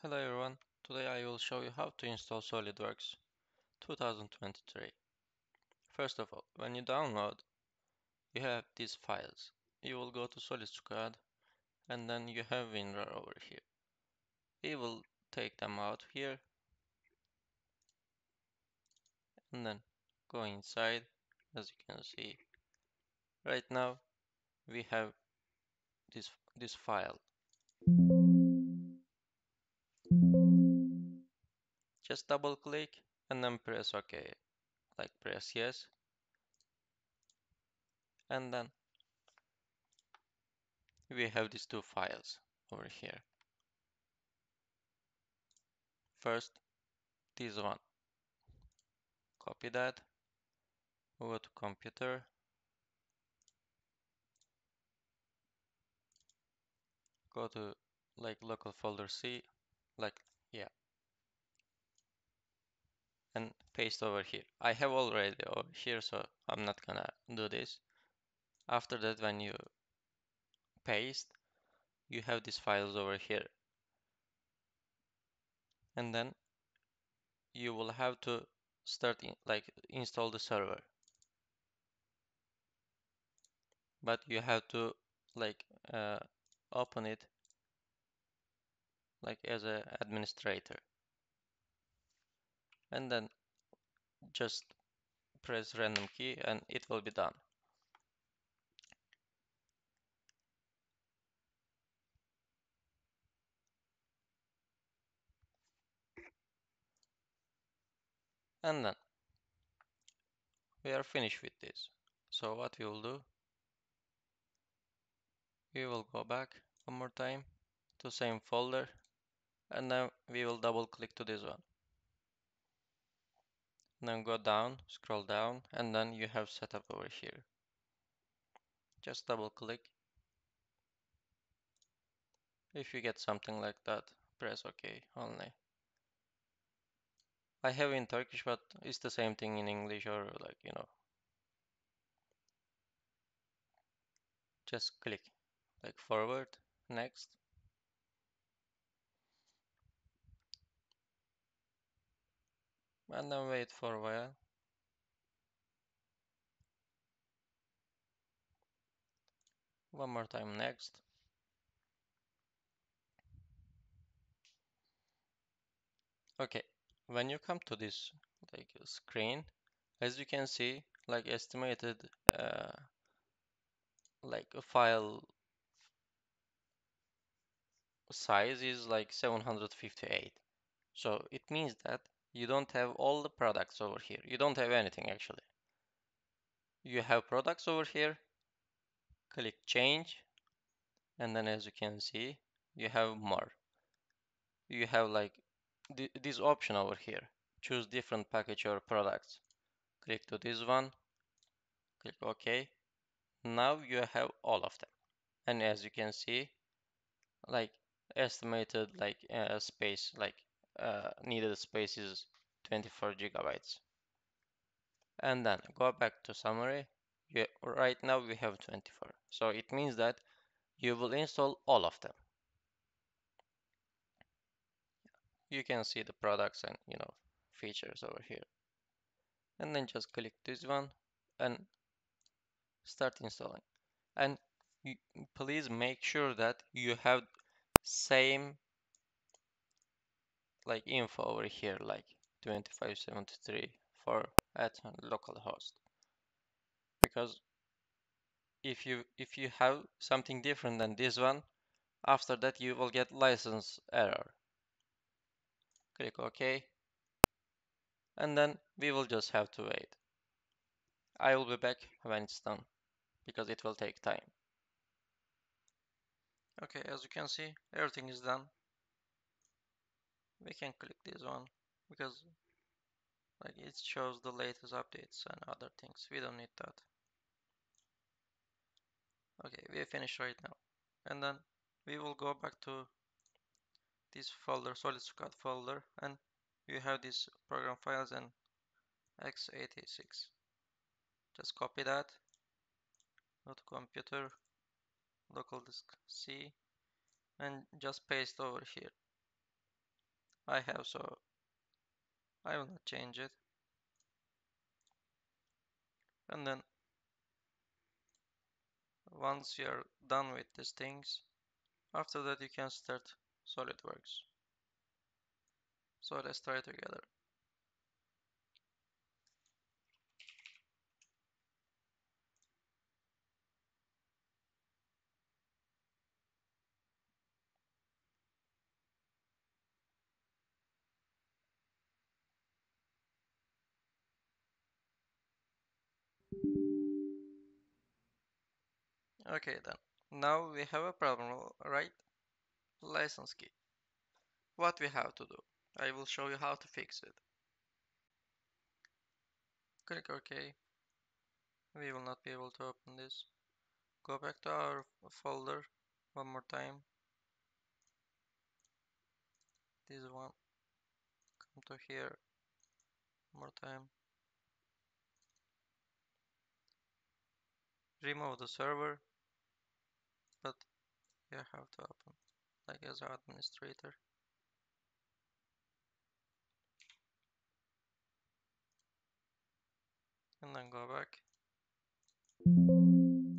Hello everyone, today I will show you how to install SolidWorks 2023. First of all, when you download, you have these files. You will go to SolidSquad and then you have WinRAR over here. We will take them out here and then go inside. As you can see, right now we have this file. Just double click and then press OK, like press yes, and then we have these two files over here. First, this one. Copy that, go to computer, go to like local folder C, like yeah, and paste over here. I have already over here, so I'm not gonna do this. After that, when you paste, you have these files over here, and then you will have to start install the server, but you have to like uh, open it like as an administrator, and then just press random key and it will be done. And then we are finished with this. So what we will do, we will go back one more time to same folder, and then we will double click to this one. Then go down, scroll down, and then you have setup over here. Just double click. If you get something like that, press OK only. I have in Turkish, but it's the same thing in English, or just click like forward, next, and then wait for a while. One more time, next. Okay, when you come to this like screen, as you can see, like estimated like a file size is like 758. So it means that you don't have all the products over here. You don't have anything actually. You have products over here, click change, and then as you can see, you have more. You have like this option over here. Choose different package or products. Click to this one, click OK. Now you have all of them. And as you can see, like estimated like space, like needed space is 24 gigabytes. And then go back to summary. Right now we have 24. So it means that you will install all of them. You can see the products and features over here. And then just click this one and start installing. And you, please make sure that you have same like info over here, like 2573 for at localhost. Because if you have something different than this one, after that you will get license error. Click OK, and then we will just have to wait. I will be back when it's done, because it will take time. Okay, as you can see, everything is done. We can click this one, because like it shows the latest updates and other things. We don't need that. Okay, we finished right now. And then we will go back to this folder, SolidSquad folder, and you have these program files and x86. Just copy that, go to computer, local disk C, and just paste over here. I have, so I will not change it. And then once you're done with these things, after that you can start SolidWorks. So let's try together. Okay then. Now we have a problem, right? License key. What we have to do? I will show you how to fix it. Click OK. We will not be able to open this. Go back to our folder one more time. This one. Come to here one more time. Remove the server, but you have to open like as an administrator. And then go back.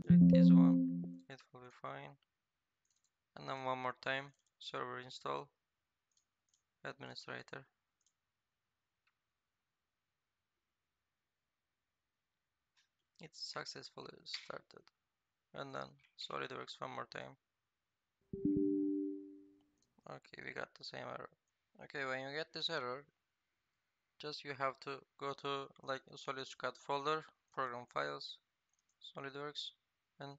Click this one. It will be fine. And then one more time. Server install. Administrator. It's successfully started. And then SolidWorks one more time. Okay, we got the same error. Okay, when you get this error, just you have to go to like SolidCAD folder, program files, SolidWorks, and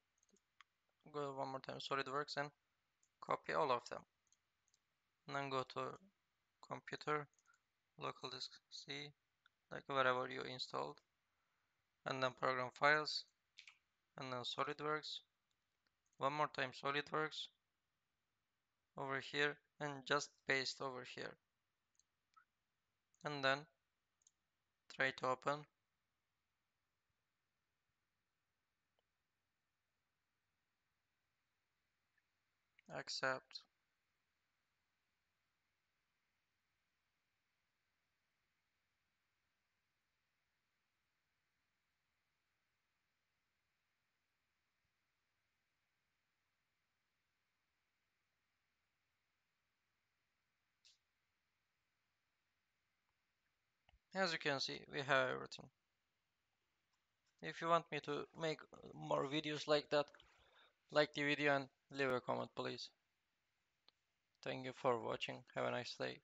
go one more time SolidWorks and copy all of them. And then go to computer, local disk C, like wherever you installed, and then program files, and then SolidWorks. One more time SolidWorks over here, and just paste over here. And then try to open. Accept. As you can see, we have everything. If you want me to make more videos like that, like the video and leave a comment please. Thank you for watching. Have a nice day.